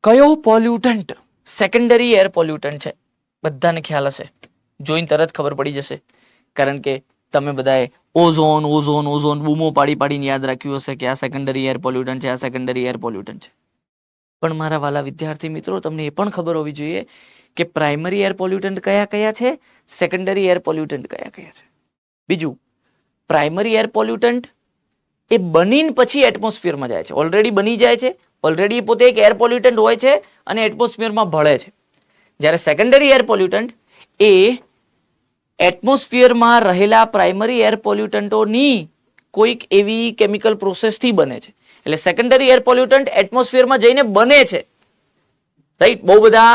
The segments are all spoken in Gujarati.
કયો પોલ્યુટન્ટ સેકન્ડરી એર પોલ્યુટન્ટ છે? બધાને ખ્યાલ હશે, જોઈને તરત ખબર પડી જશે, કારણ કે તમે બધાએ ઓઝોન ઓઝોન ઓઝોન બૂમો પાડીને યાદ રાખ્યું હશે કે આ સેકન્ડરી એર પોલ્યુટન્ટ છે, આ સેકન્ડરી એર પોલ્યુટન્ટ છે. પણ મારા વાલા વિદ્યાર્થી મિત્રો, તમને એ પણ ખબર હોવી જોઈએ કે પ્રાઇમરી એર પોલ્યુટન્ટ કયા કયા છે, સેકન્ડરી એર પોલ્યુટન્ટ કયા કયા છે. બીજું, પ્રાઇમરી એર પોલ્યુટન્ટ એ બનીને પછી એટમોસ્ફિયરમાં જાય છે, ઓલરેડી બની જાય છે, ઓલરેડી પોતે એક એર પોલ્યુટન્ટ હોય છે અને એટમોસ્ફિયરમાં ભળે છે. જ્યારે સેકન્ડરી એર પોલ્યુટન્ટ એ એટમોસ્ફિયરમાં રહેલા પ્રાઇમરી એર પોલ્યુટન્ટોની કોઈક એવી કેમિકલ પ્રોસેસથી બને છે. એટલે સેકન્ડરી એર પોલ્યુટન્ટ એટમોસ્ફિયરમાં જઈને બને છે, રાઈટ. બહુ બધા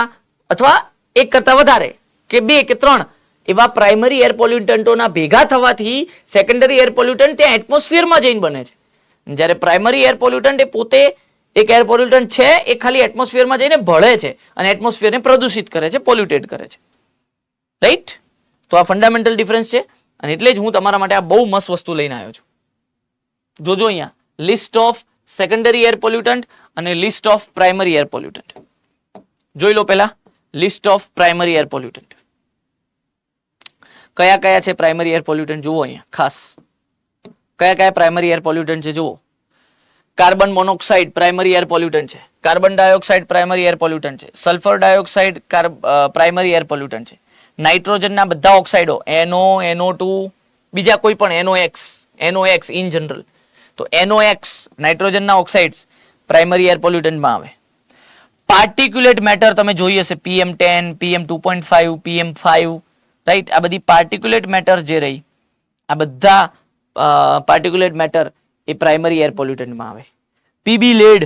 અથવા એક કરતા વધારે કે બે કે ત્રણ એવા પ્રાઇમરી એર પોલ્યુટન્ટોના ભેગા થવાથી સેકન્ડરી એર પોલ્યુટન્ટ ત્યાં એટમોસ્ફિયરમાં જઈને બને છે. જ્યારે પ્રાઇમરી એર પોલ્યુટન્ટ એ પોતે એક એર પોલ્યુટન્ટ છે, એ ખાલી એટમોસ્ફિયરમાં જઈને ભળે છે અને એટમોસ્ફિયરને પ્રદૂષિત કરે છે, પોલ્યુટેડ કરે છે, રાઈટ. તો આ ફંડામેન્ટલ ડિફરન્સ છે અને એટલે જ હું તમારા માટે આ બહુ મસ્ત વસ્તુ લઈને આવ્યો છું. જોજો અહીંયા લિસ્ટ ઓફ સેકન્ડરી એર પોલ્યુટન્ટ અને લિસ્ટ ઓફ પ્રાઇમરી એર પોલ્યુટન્ટ. જોઈ લો પહેલા લિસ્ટ ઓફ પ્રાઇમરી એર પોલ્યુટન્ટ. કયા કયા છે પ્રાઇમરી એર પોલ્યુટન્ટ? જુઓ અહીંયા ખાસ કયા કયા પ્રાઇમરી એર પોલ્યુટન્ટ છે. જુઓ, કાર્બન મોનોક્સાઇડ પ્રાઇમરી એર પોલ્યુટન્ટ છે, કાર્બન ડાયોક્સાઇડ પ્રાઇમરી એર પોલ્યુટન્ટ છે, સલ્ફર ડાયોક્સાઇડ પ્રાઇમરી એર પોલ્યુટન્ટ છે, નાઇટ્રોજનના બધા ઓક્સાઇડો NO, NO2, બીજા કોઈ પણ NOx ઇન જનરલ, તો NOx નાઇટ્રોજનના ઓક્સાઇડ્સ પ્રાઇમરી એર પોલ્યુટન્ટમાં આવે. પાર્ટિક્યુલેટ મેટર તમે જોઈ હશે, PM10, PM2.5, PM5, રાઈટ. આ બધી પાર્ટિક્યુલેટ મેટર જે રહી, આ બધા પાર્ટિક્યુલેટ મેટર એ પ્રાઇમરી એર પોલ્યુટન્ટમાં આવે. PB લેડ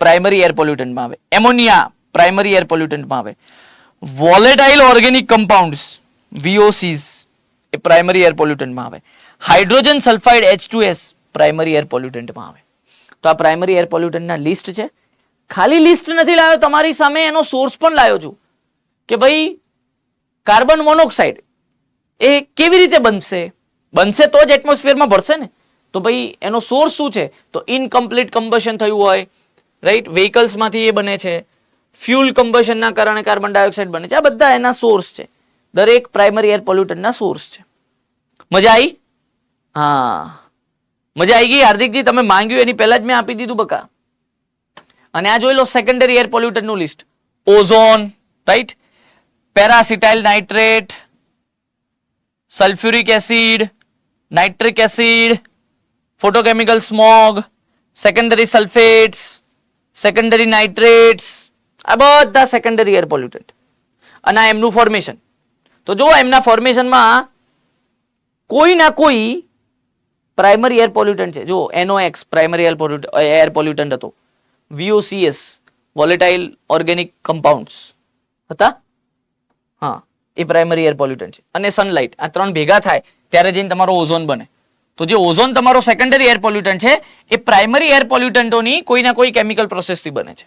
પ્રાઇમરી એર પોલ્યુટન્ટમાં આવે. એમોનિયા પ્રાઇમરી એર પોલ્યુટન્ટમાં આવે. વોલેટાઇલ ઓર્ગેનિક કમ્પાઉન્ડ્સ VOCs એ પ્રાઇમરી એર પોલ્યુટન્ટમાં આવે. Hydrogen sulphide H2S primary air પોલ્યુટન્ટમાં આવે. તો આ પ્રાઇમરી એર પોલ્યુટન્ટના લિસ્ટ છે. ખાલી લિસ્ટ નથી લાવ્યો, તમારી સામે એનો સોર્સ પણ લાવ્યો છું કે ભાઈ કાર્બન મોનોક્સાઇડ એ કેવી રીતે બનશે તો જ એટમોસ્ફિયરમાં ભળશે ને. તો ભાઈ એનો સોર્સ શું છે? તો ઇનકમ્પ્લીટ કમ્બશન થયું હોય, રાઈટ. વ્હીકલ્સમાંથી એ બને છે, ફ્યુલ કમ્બશનના કારણે કાર્બન ડાયોક્સાઇડ બને છે. આ બધા એના સોર્સ છે. દરેક પ્રાઇમરી એર પોલ્યુટન્ટના સોર્સ છે. મજા આવી? હા, મજા આવી ગઈ હાર્દિકજી? તમે માંગ્યું એની પહેલા જ મેં આપી દીધું બકા. અને આ જોઈ લો સેકન્ડરી એર પોલ્યુટન્ટનું list. Ozone, right, peracetyl nitrate, sulphuric acid, nitric acid, photochemical smog, secondary sulphates, secondary nitrates, આ બધા સેકન્ડરી એર પોલ્યુટન્ટ. અને આ એમનું ફોર્મેશન તો જુઓ, એમના ફોર્મેશનમાં કોઈ ના કોઈ પ્રાઇમરી એર પોલ્યુટન્ટ છે. જુઓ, NOx પ્રાઇમરી એર પોલ્યુટન્ટ હતો, VOCs વોલેટાઇલ ઓર્ગેનિક કમ્પાઉન્ડ્સ હતા, હા, એ પ્રાઇમરી એર પોલ્યુટન્ટ છે. અને સનલાઇટ, આ ત્રણ ભેગા થાય ત્યારે જઈને તમારો ઓઝોન બને. તો જે ઓઝોન તમારો સેકન્ડરી એર પોલ્યુટન્ટ છે એ પ્રાઇમરી એર પોલ્યુટન્ટોની કોઈ ના કોઈ કેમિકલ પ્રોસેસથી બને છે.